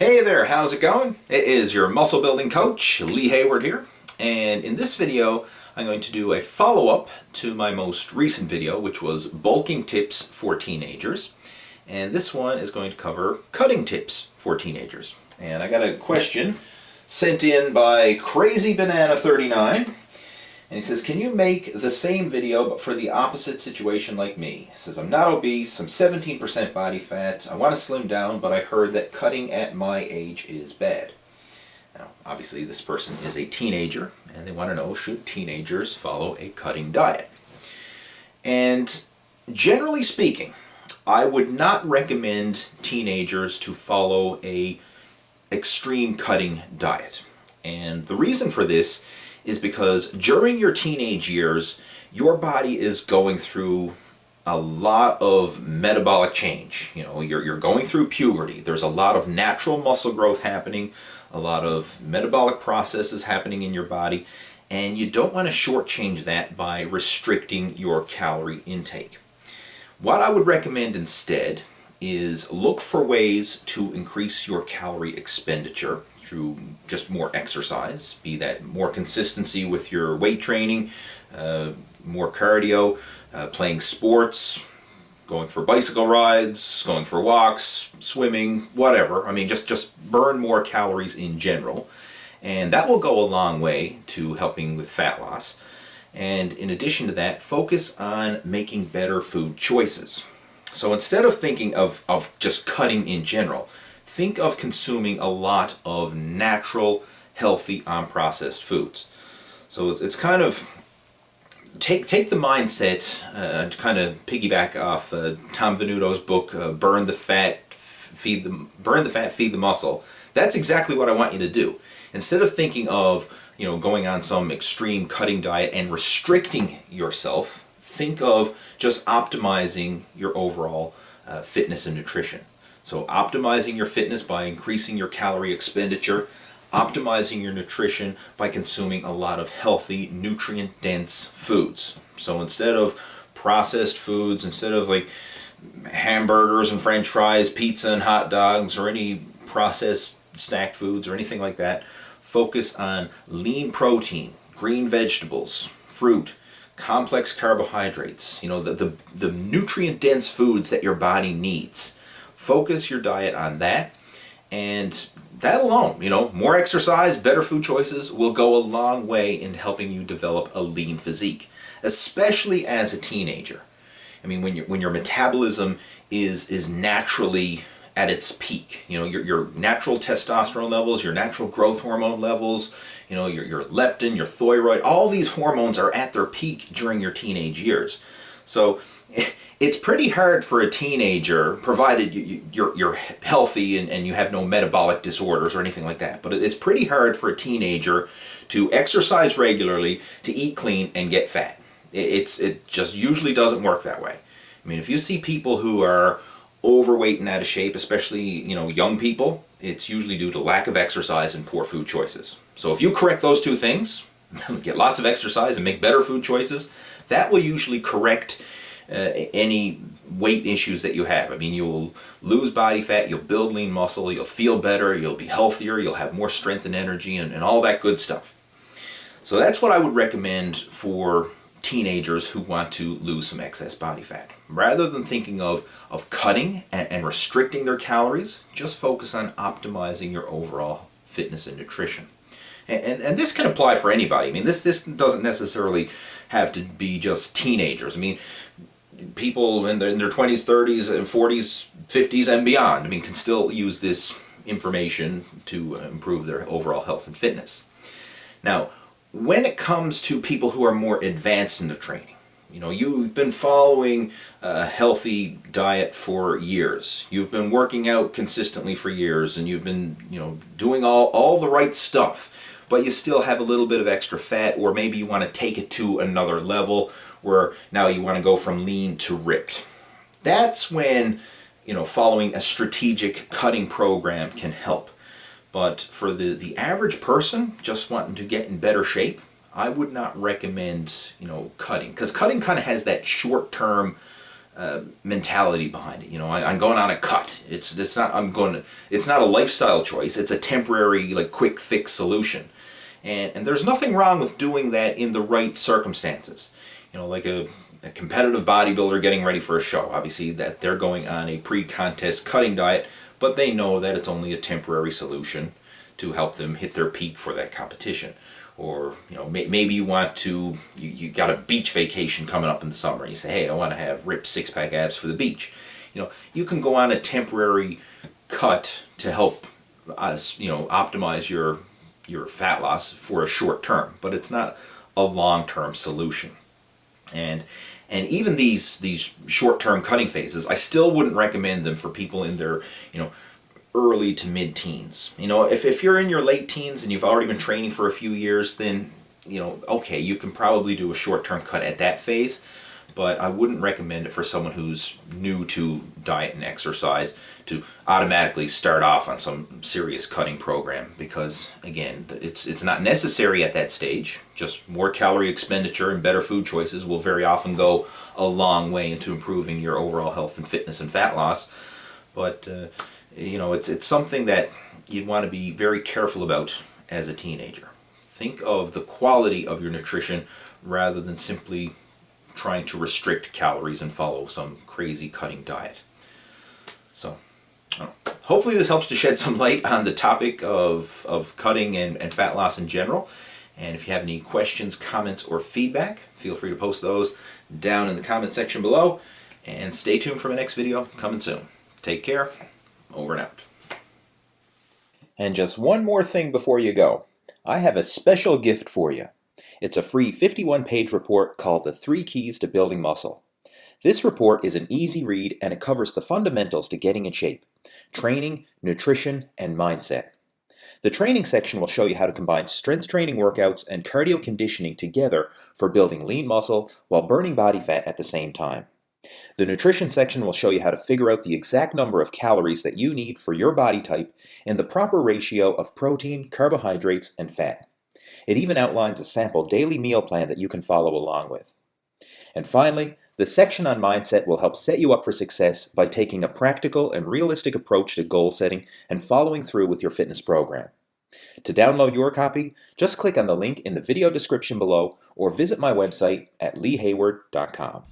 Hey there, how's it going? It is your muscle building coach, Lee Hayward here, and in this video I'm going to do a follow-up to my most recent video, which was bulking tips for teenagers, and this one is going to cover cutting tips for teenagers. And I got a question sent in by Crazy Banana 39, and he says, can you make the same video but for the opposite situation like me? He says, I'm not obese, I'm 17% body fat, I want to slim down, but I heard that cutting at my age is bad. Now, obviously this person is a teenager, and they want to know, should teenagers follow a cutting diet? And generally speaking, I would not recommend teenagers to follow a extreme cutting diet. And the reason for this is because during your teenage years, your body is going through a lot of metabolic change. You know, you're going through puberty. There's a lot of natural muscle growth happening, a lot of metabolic processes happening in your body, and you don't want to shortchange that by restricting your calorie intake. What I would recommend instead is look for ways to increase your calorie expenditure through just more exercise, be that more consistency with your weight training, more cardio, playing sports, going for bicycle rides, going for walks, swimming, whatever. I mean, just burn more calories in general. And that will go a long way to helping with fat loss. And in addition to that, focus on making better food choices. So instead of thinking of just cutting in general, think of consuming a lot of natural, healthy, unprocessed foods. So it's kind of, take the mindset, to kind of piggyback off Tom Venuto's book, Burn the Fat, Feed the Muscle. That's exactly what I want you to do. Instead of thinking of, going on some extreme cutting diet and restricting yourself, think of just optimizing your overall fitness and nutrition. So optimizing your fitness by increasing your calorie expenditure, optimizing your nutrition by consuming a lot of healthy, nutrient-dense foods. So instead of processed foods, instead of like hamburgers and french fries, pizza and hot dogs, or any processed snack foods or anything like that, focus on lean protein, green vegetables, fruit, complex carbohydrates, the nutrient-dense foods that your body needs. Focus your diet on that, and that alone, more exercise, better food choices will go a long way in helping you develop a lean physique, especially as a teenager. I mean, when your metabolism is naturally at its peak, your natural testosterone levels, your natural growth hormone levels, your leptin, your thyroid, all these hormones are at their peak during your teenage years. So it's pretty hard for a teenager, provided you're healthy and you have no metabolic disorders or anything like that, but it's pretty hard for a teenager to exercise regularly, to eat clean, and get fat. It just usually doesn't work that way. I mean, if you see people who are overweight and out of shape, especially young people, it's usually due to lack of exercise and poor food choices. So if you correct those two things, get lots of exercise and make better food choices, that will usually correct any weight issues that you have. I mean, you'll lose body fat, you'll build lean muscle, you'll feel better, you'll be healthier, you'll have more strength and energy, and all that good stuff. So that's what I would recommend for teenagers who want to lose some excess body fat. Rather than thinking of cutting and restricting their calories, just focus on optimizing your overall fitness and nutrition. And this can apply for anybody. I mean, this doesn't necessarily have to be just teenagers. I mean, people in their 20s, 30s, and 40s, 50s, and beyond, can still use this information to improve their overall health and fitness. Now, when it comes to people who are more advanced in their training, you've been following a healthy diet for years. You've been working out consistently for years, and you've been, doing all the right stuff, but you still have a little bit of extra fat, or maybe you want to take it to another level where now you want to go from lean to ripped. That's when, following a strategic cutting program can help. But for the average person just wanting to get in better shape, I would not recommend, cutting, because cutting kind of has that short-term mentality behind it. You know, I'm going on a cut. It's not it's not a lifestyle choice. It's a temporary, like, quick fix solution. And there's nothing wrong with doing that in the right circumstances. You know, like a competitive bodybuilder getting ready for a show. Obviously, that they're going on a pre-contest cutting diet, but they know that it's only a temporary solution to help them hit their peak for that competition. Or, you know, maybe you want to, you got a beach vacation coming up in the summer. You say, hey, I want to have ripped six-pack abs for the beach. You know, you can go on a temporary cut to help us, you know, optimize your fat loss for a short term, but it's not a long-term solution. And even these short-term cutting phases, I still wouldn't recommend them for people in their, you know, early to mid-teens. You know, if you're in your late teens and you've already been training for a few years, then, you know, okay, you can probably do a short-term cut at that phase, but I wouldn't recommend it for someone who's new to diet and exercise to automatically start off on some serious cutting program, because, again, it's not necessary at that stage. Just more calorie expenditure and better food choices will very often go a long way into improving your overall health and fitness and fat loss. But you know, it's something that you'd want to be very careful about as a teenager. Think of the quality of your nutrition rather than simply trying to restrict calories and follow some crazy cutting diet. So, hopefully this helps to shed some light on the topic of cutting and fat loss in general. And if you have any questions, comments, or feedback, feel free to post those down in the comment section below. And stay tuned for my next video coming soon. Take care. Over and out. And just one more thing before you go. I have a special gift for you. It's a free 51-page report called The 3 Keys to Building Muscle. This report is an easy read, and it covers the fundamentals to getting in shape: training, nutrition, and mindset. The training section will show you how to combine strength training workouts and cardio conditioning together for building lean muscle while burning body fat at the same time. The nutrition section will show you how to figure out the exact number of calories that you need for your body type and the proper ratio of protein, carbohydrates, and fat. It even outlines a sample daily meal plan that you can follow along with. And finally, the section on mindset will help set you up for success by taking a practical and realistic approach to goal setting and following through with your fitness program. To download your copy, just click on the link in the video description below or visit my website at leehayward.com.